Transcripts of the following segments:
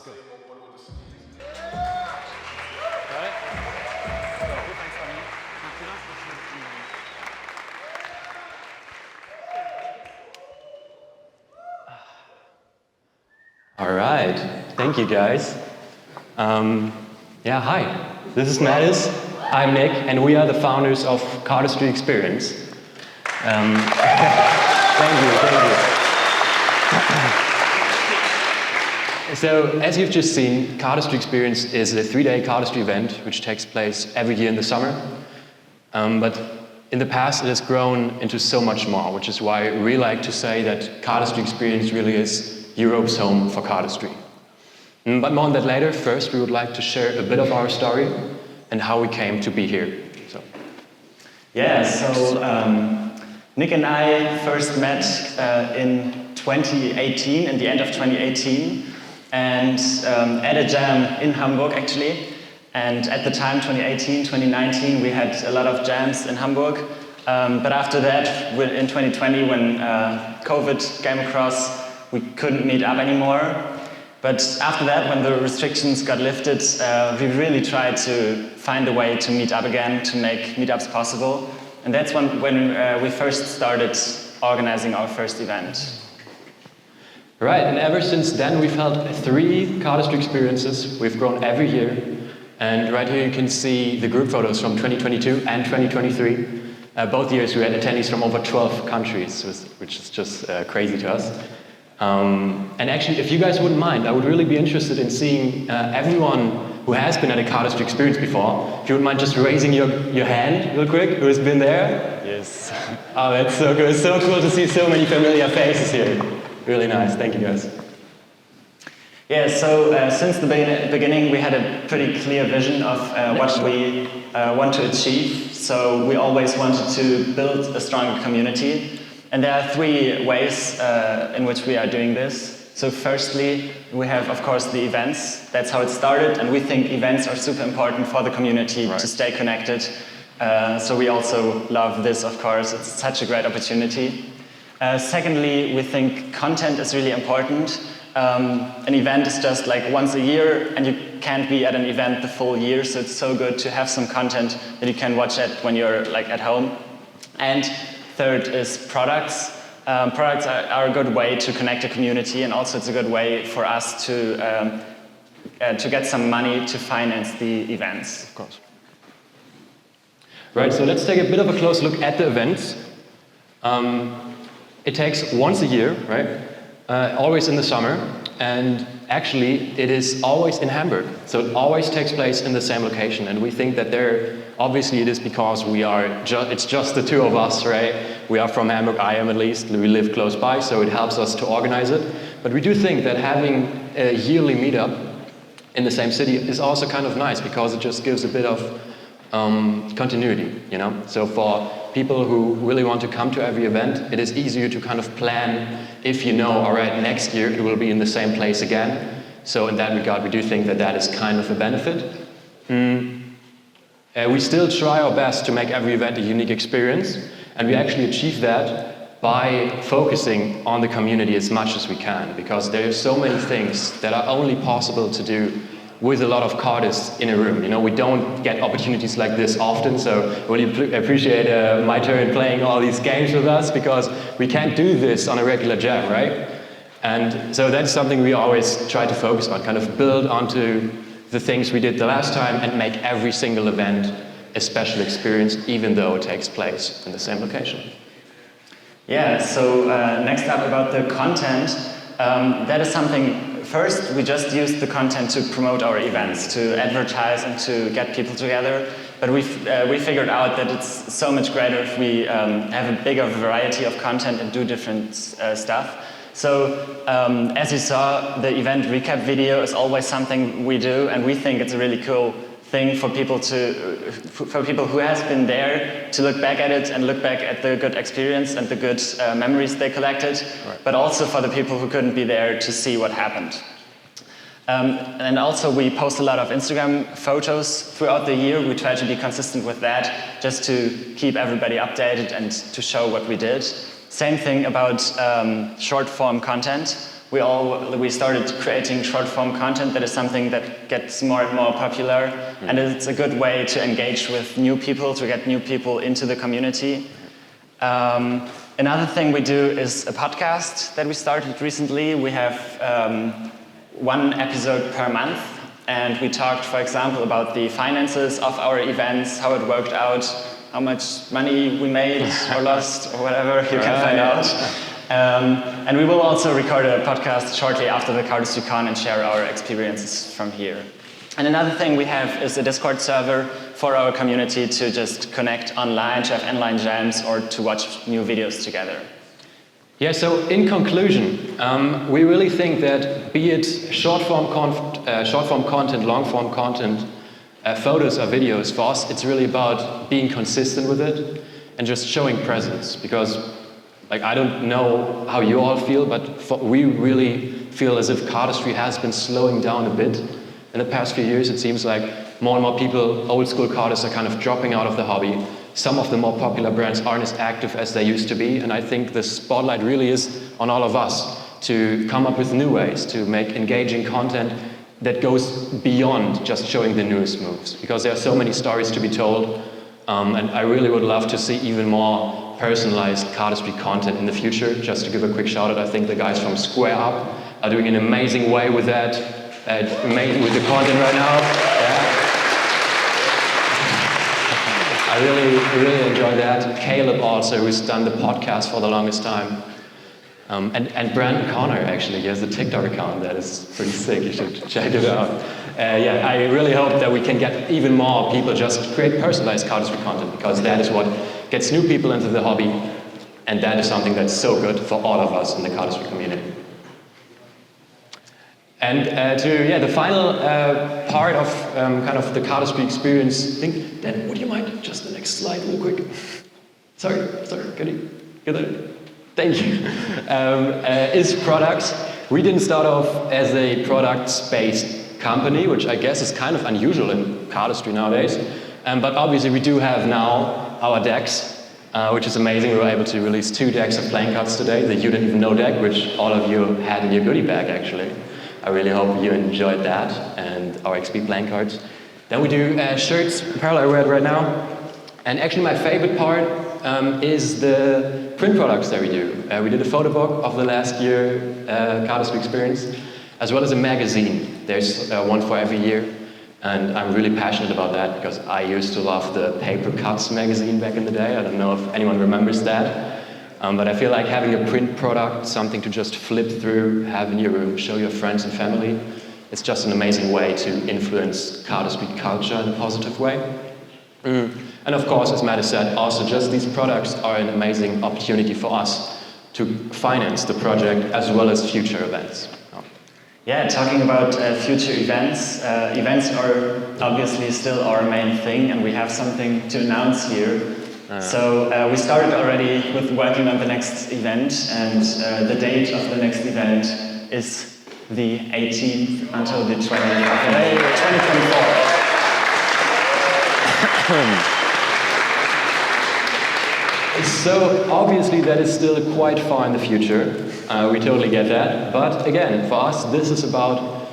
Good. All right, thank you guys. Yeah, hi, this is Mattis, I'm Nick, and we are the founders of Cardistry Experience. Thank you. So, as you've just seen, Cardistry Experience is a 3-day cardistry event which takes place every year in the summer. But in the past it has grown into so much more, which is why we like to say that Cardistry Experience really is Europe's home for cardistry. But more on that later. First, we would like to share a bit of our story and how we came to be here. Nick and I first met in 2018, in the end of 2018, and at a jam in Hamburg actually. And at the time, 2018, 2019, we had a lot of jams in Hamburg. But after that, in 2020, when COVID came across, we couldn't meet up anymore. But after that, when the restrictions got lifted, we really tried to find a way to meet up again, to make meetups possible. And that's when we first started organizing our first event. Right, and ever since then we've held 3 cardistry experiences. We've grown every year. And right here you can see the group photos from 2022 and 2023. Both years we had attendees from over 12 countries, which is just crazy to us. And actually, if you guys wouldn't mind, I would really be interested in seeing everyone who has been at a cardistry experience before. If you wouldn't mind just raising your hand real quick, who has been there? Yes. Oh, that's so good. It's so cool to see so many familiar faces here. Really nice. Thank you, guys. Yeah, so since the beginning, we had a pretty clear vision of what we want to achieve. So we always wanted to build a stronger community. And there are 3 ways in which we are doing this. So firstly, we have, of course, the events. That's how it started. And we think events are super important for the community to stay connected. So we also love this, of course. It's such a great opportunity. Secondly, we think content is really important. An event is just like once a year, and you can't be at an event the full year, so it's so good to have some content that you can watch when you're like at home. And third is products. Products are a good way to connect a community, and also it's a good way for us to get some money to finance the events. Of course. Right, so let's take a bit of a close look at the events. It takes once a year, right? Always in the summer, and actually it is always in Hamburg. So it always takes place in the same location, and we think that obviously it is because it's just the 2 of us, right? We are from Hamburg, I am at least, we live close by, so it helps us to organize it. But we do think that having a yearly meetup in the same city is also kind of nice, because it just gives a bit of continuity, you know? So for people who really want to come to every event, it is easier to kind of plan if you know, all right, next year it will be in the same place again. So in that regard, we do think that that is kind of a benefit. We still try our best to make every event a unique experience, and we actually achieve that by focusing on the community as much as we can, because there are so many things that are only possible to do with a lot of cardists in a room. You know, we don't get opportunities like this often, so I really appreciate my turn playing all these games with us, because we can't do this on a regular jam, right? And so that's something we always try to focus on, kind of build onto the things we did the last time and make every single event a special experience, even though it takes place in the same location. Yeah, so next up about the content, that is something. First, we just used the content to promote our events, to advertise and to get people together. But we figured out that it's so much greater if we have a bigger variety of content and do different stuff. So, as you saw, the event recap video is always something we do, and we think it's a really cool thing for people who has been there to look back at it and look back at the good experience and the good memories they collected, but also for the people who couldn't be there to see what happened. And also we post a lot of Instagram photos throughout the year. We try to be consistent with that, just to keep everybody updated and to show what we did. Same thing about short form content. we started creating short-form content that is something that gets more and more popular, and it's a good way to engage with new people, to get new people into the community. Another thing we do is a podcast that we started recently. We have 1 episode per month, and we talked, for example, about the finances of our events, how it worked out, how much money we made or lost or whatever you can find out. And we will also record a podcast shortly after the Cardistry Con and share our experiences from here. And another thing we have is a Discord server for our community to just connect online, to have online jams, or to watch new videos together. Yeah, so in conclusion, we really think that be it short-form content, long-form content, photos or videos, for us it's really about being consistent with it and just showing presence. Because I don't know how you all feel, but we really feel as if cardistry has been slowing down a bit. In the past few years, it seems like more and more people, old school cardists, are kind of dropping out of the hobby. Some of the more popular brands aren't as active as they used to be, and I think the spotlight really is on all of us to come up with new ways to make engaging content that goes beyond just showing the newest moves, because there are so many stories to be told, and I really would love to see even more personalized cardistry content in the future. Just to give a quick shout out, I think the guys from Square Up are doing an amazing way with that. Amazing with the content right now. Yeah. I really enjoy that. Caleb also, who's done the podcast for the longest time. And Brandon Connor, actually, he has a TikTok account that is pretty sick. You should check it out. Yeah, I really hope that we can get even more people just create personalized cardistry content, because that is what gets new people into the hobby, and that is something that's so good for all of us in the cardistry community. And the final part of kind of the cardistry experience thing. Dan, would you mind just the next slide real quick? Sorry, could you get that? Thank you. Is products. We didn't start off as a products-based company, which I guess is kind of unusual in cardistry nowadays. But obviously we do have now our decks, which is amazing. We were able to release 2 decks of playing cards today, the You Didn't Even Know deck, which all of you had in your goodie bag, actually. I really hope you enjoyed that, and our XP playing cards. Then we do shirts, apparel I wear it right now. And actually my favorite part is the print products that we do. We did a photo book of the last year cardistry experience, as well as a magazine. There's one for every year, and I'm really passionate about that because I used to love the Paper Cuts magazine back in the day. I don't know if anyone remembers that. But I feel like having a print product, something to just flip through, have in your room, show your friends and family, it's just an amazing way to influence cardistry culture in a positive way. And of course, as Matt has said, also just these products are an amazing opportunity for us to finance the project as well as future events. Yeah, talking about future events, events are obviously still our main thing, and we have something to announce here. So we started already with working on the next event, and the date of the next event is the 18th until the 20th of May 2024. So obviously that is still quite far in the future. We totally get that. But again, for us, this is about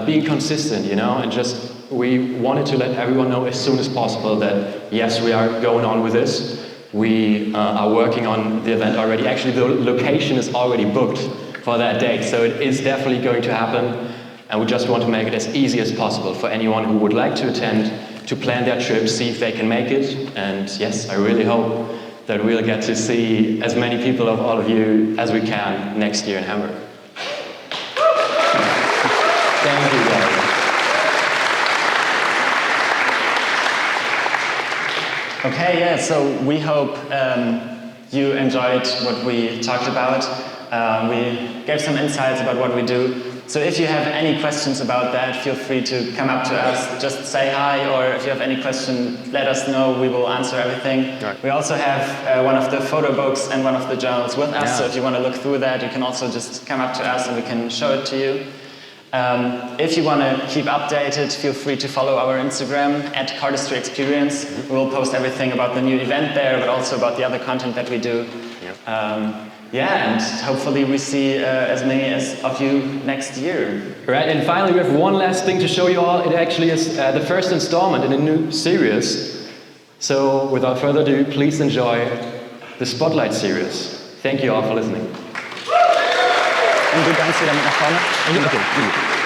being consistent, you know, and just we wanted to let everyone know as soon as possible that yes, we are going on with this. We are working on the event already. Actually, the location is already booked for that date, so it is definitely going to happen. And we just want to make it as easy as possible for anyone who would like to attend to plan their trip, see if they can make it. And yes, I really hope that we'll get to see as many people of all of you as we can next year in Hamburg. Thank you, guys. Okay, yeah, so we hope you enjoyed what we talked about. We gave some insights about what we do. So if you have any questions about that, feel free to come up to us, just say hi, or if you have any question, let us know, we will answer everything. Right. We also have one of the photo books and one of the journals with us, so if you want to look through that, you can also just come up to us and we can show it to you. If you want to keep updated, feel free to follow our Instagram at Cardistry Experience. We will post everything about the new event there, but also about the other content that we do. yeah, and hopefully we see as many of you next year. Right, and finally we have one last thing to show you all. It actually is the first installment in a new series. So without further ado, please enjoy the Spotlight series. Thank you all for listening. Und du ganz wieder mit nach vorne. Okay.